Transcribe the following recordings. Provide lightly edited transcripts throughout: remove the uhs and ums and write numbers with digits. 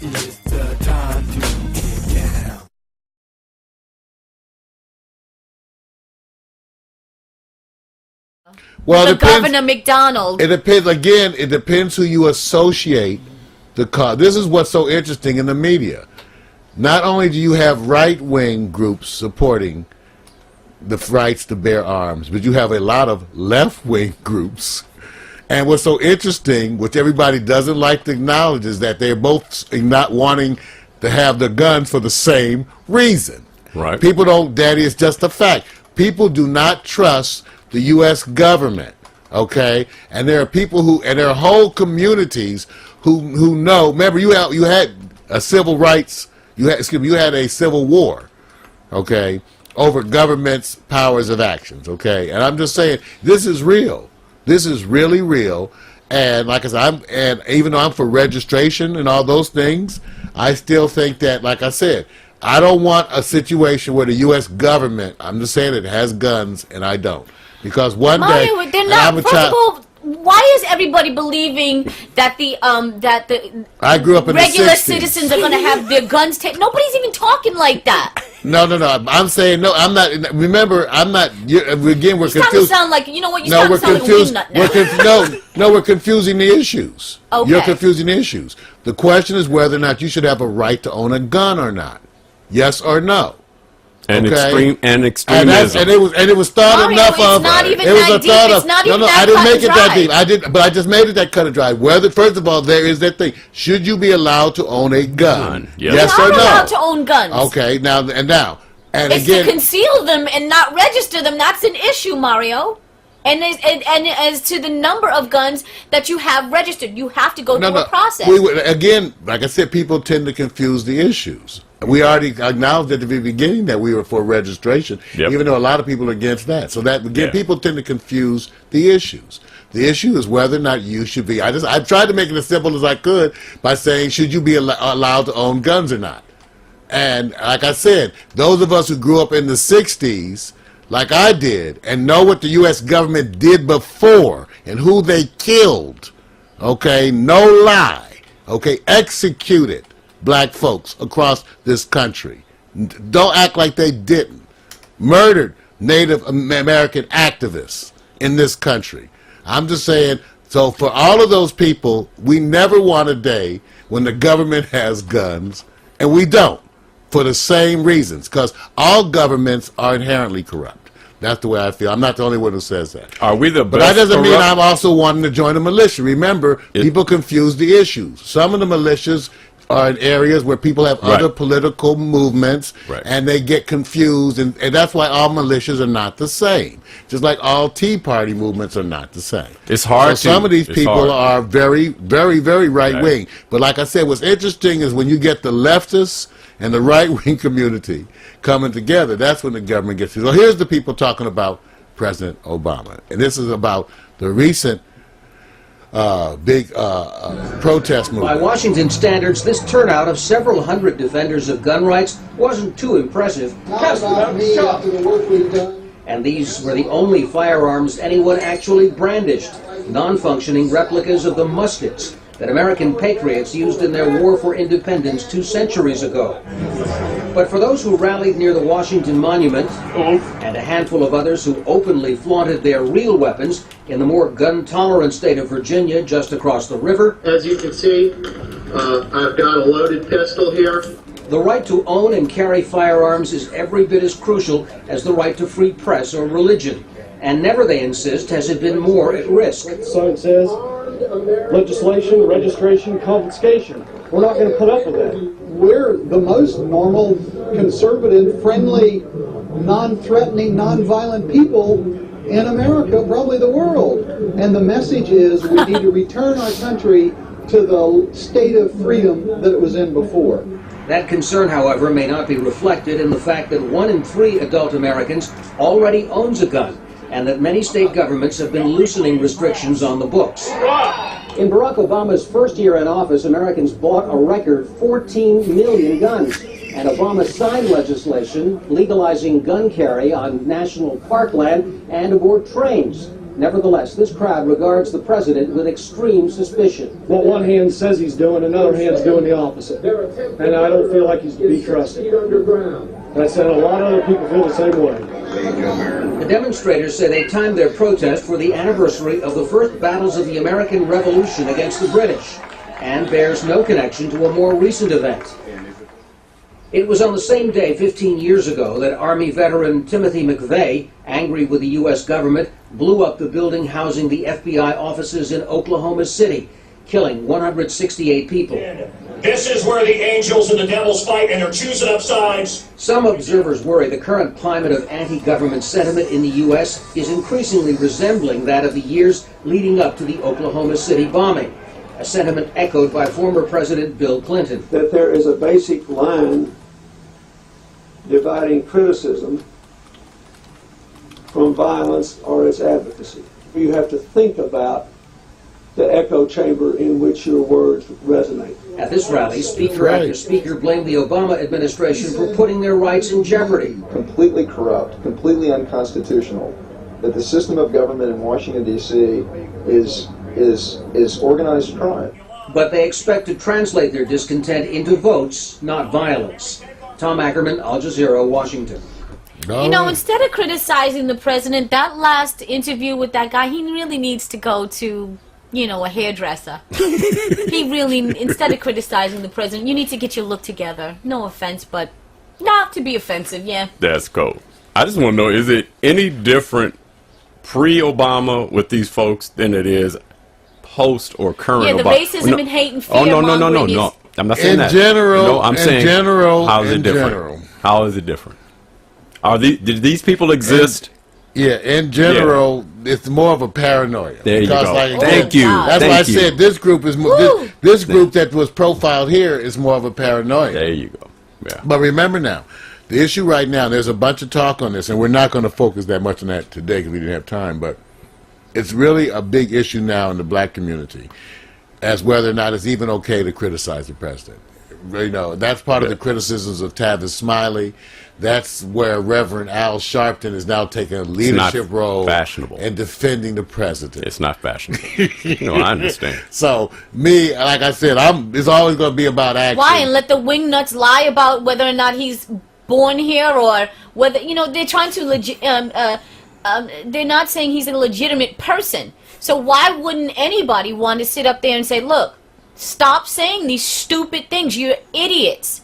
It's the time to get down. Well, the it depends, Governor McDonald. It depends. Again, it depends who you associate the cause. This is what's so interesting in the media. Not only do you have right-wing groups supporting the rights to bear arms, but you have a lot of left-wing groups. And what's so interesting, which everybody doesn't like to acknowledge, is that they're both not wanting to have the guns for the same reason. Right. People don't, Daddy, it's just a fact. People do not trust the U.S. government, okay? And there are people who, and there are whole communities who know. Remember, you had a civil rights, you had a civil war, okay, over government's powers of actions, okay? And I'm just saying, this is real. This is really real. And like I said, and even though I'm for registration and all those things, I still think that, like I said, I don't want a situation where the U.S. government, I'm just saying it has guns and I don't. Because one Mario, day, they're not. First of all, why is everybody believing that the I grew up in regular the 60s. citizens are going to have their guns taken? Nobody's even talking like that. No. I'm saying no. I'm not. Remember, I'm not. Again, we're You start to confused. sound like, you know what? You No, start we're to sound confused. like a wingnut now. We're confusing the issues. Okay. You're confusing the issues. The question is whether or not you should have a right to own a gun or not. Yes or no. And Okay. extremism. And it was thought Mario, enough it's of. not even it was that a deep. thought It's of. not No, even no, that I didn't cut make and it that dry. deep. I did, but I just made it that cut and dry. Whether, first of all, there is that thing. Should you be allowed to own a gun? Yes. Yes You're or not no? allowed to own guns. Okay. Now. And It's again, to conceal them and not register them. That's an issue, Mario. And as to the number of guns that you have registered, you have to go through a process. Again, like I said, people tend to confuse the issues. We already acknowledged at the very beginning that we were for registration, even though a lot of people are against that. So that, again, people tend to confuse the issues. The issue is whether or not you should be. I tried to make it as simple as I could by saying, should you be allowed to own guns or not? And like I said, those of us who grew up in the 60s, like I did, and know what the U.S. government did before and who they killed, okay, no lie, okay, executed black folks across this country. Don't act like they didn't. Murdered Native American activists in this country. I'm just saying, so for all of those people, we never want a day when the government has guns, and we don't, for the same reasons, because all governments are inherently corrupt. That's the way I feel. I'm not the only one who says that. Are we the best? But that doesn't mean I'm also wanting to join a militia. Remember, people confuse the issues. Some of the militias are in areas where people have other political movements, and they get confused, and that's why all militias are not the same. Just like all Tea Party movements are not the same. It's hard. So some of these people are very, very, very right-wing. But like I said, what's interesting is when you get the leftists and the right-wing community coming together, that's when the government gets to. So here's the people talking about President Obama. And this is about the recent big protest movement. By Washington standards, this turnout of several hundred defenders of gun rights wasn't too impressive. And these were the only firearms anyone actually brandished, non-functioning replicas of the muskets that American patriots used in their war for independence 2 centuries ago. But for those who rallied near the Washington Monument, and a handful of others who openly flaunted their real weapons in the more gun-tolerant state of Virginia just across the river, as you can see, I've got a loaded pistol here. The right to own and carry firearms is every bit as crucial as the right to free press or religion. And never, they insist, has it been more at risk. So it says, legislation, registration, confiscation. We're not going to put up with that. We're the most normal, conservative, friendly, non-threatening, non-violent people in America, probably the world. And the message is we need to return our country to the state of freedom that it was in before. That concern, however, may not be reflected in the fact that 1 in 3 adult Americans already owns a gun, and that many state governments have been loosening restrictions on the books. In Barack Obama's first year in office, Americans bought a record 14 million guns, and Obama signed legislation legalizing gun carry on national parkland and aboard trains. Nevertheless, this crowd regards the president with extreme suspicion. What one hand says he's doing, another hand's doing the opposite. And I don't feel like he's to be trusted. And I said a lot of other people feel the same way. The demonstrators say they timed their protest for the anniversary of the first battles of the American Revolution against the British, and bears no connection to a more recent event. It was on the same day 15 years ago that Army veteran Timothy McVeigh, angry with the U.S. government, blew up the building housing the FBI offices in Oklahoma City, killing 168 people. This is where the angels and the devils fight, and they're choosing up sides. Some observers worry the current climate of anti-government sentiment in the U.S. is increasingly resembling that of the years leading up to the Oklahoma City bombing, a sentiment echoed by former President Bill Clinton. That there is a basic line dividing criticism from violence or its advocacy. You have to think about the echo chamber in which your words resonate. At this rally, speaker after speaker blamed the Obama administration for putting their rights in jeopardy. Completely corrupt, completely unconstitutional, that the system of government in Washington, D.C. is organized crime. But they expect to translate their discontent into votes, not violence. Tom Ackerman, Al Jazeera, Washington. You know, instead of criticizing the president, that last interview with that guy, he really needs to go to, you know, a hairdresser. He really, instead of criticizing the president, you need to get your look together. No offense, but not to be offensive, yeah. That's cool. I just want to know, is it any different pre-Obama with these folks than it is post or current Obama? Yeah, the racism and hate and fear. Oh, no. I'm not saying that. In general, no, I'm saying general, how is it different? General. How is it different? Did these people exist? In general, it's more of a paranoia. There you go. Thank you. That's why I said this group is more. This group that was profiled here is more of a paranoia. There you go. Yeah. But remember now, the issue right now, there's a bunch of talk on this, and we're not going to focus that much on that today because we didn't have time, but it's really a big issue now in the black community as whether or not it's even okay to criticize the president. You know, that's part of the criticisms of Tavis Smiley. That's where Reverend Al Sharpton is now taking a leadership role and defending the president. It's not fashionable. No, I understand. So, me, like I said, it's always going to be about action. Why? And let the wingnuts lie about whether or not he's born here or whether, you know, they're trying to they're not saying he's a legitimate person. So why wouldn't anybody want to sit up there and say, look, stop saying these stupid things. You're idiots.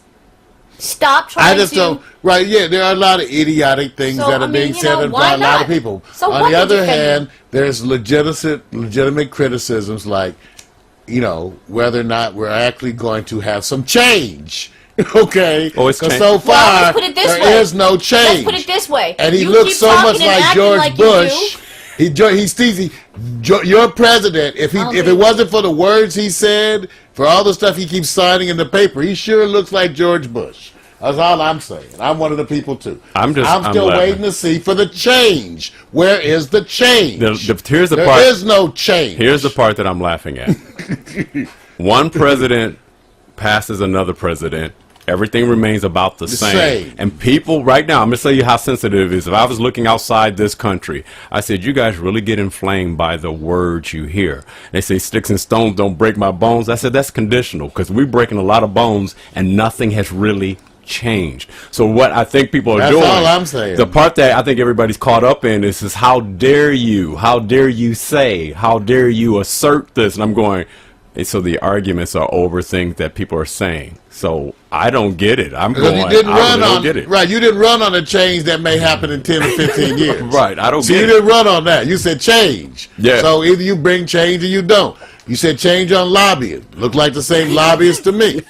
Stop trying to... I just don't... Right, yeah, there are a lot of idiotic things that are being said by a lot of people. So on the other hand, there's legitimate criticisms like, you know, whether or not we're actually going to have some change. Okay, because so far there is no change. Let's put it this way. And he looks so much like George Bush. He's teasing your president. If it wasn't for the words he said, for all the stuff he keeps signing in the paper, he sure looks like George Bush. That's all I'm saying. I'm one of the people too. I'm still waiting to see for the change. Where is the change? Here's the part. There is no change. Here's the part that I'm laughing at. One president passes another president. Everything remains about the same. And people right now, I'm going to tell you how sensitive it is. If I was looking outside this country, I said, you guys really get inflamed by the words you hear. They say sticks and stones don't break my bones. I said, that's conditional because we're breaking a lot of bones and nothing has really changed. So what I think people are doing, all I'm saying. The part that I think everybody's caught up in is how dare you say, how dare you assert this? And I'm going, and so the arguments are over things that people are saying. So I don't get it. I don't get it. Right, you didn't run on a change that may happen in 10 or 15 years. Right, I don't get it. So you didn't run on that. You said change. Yeah. So either you bring change or you don't. You said change on lobbying. Look like the same lobbyist to me.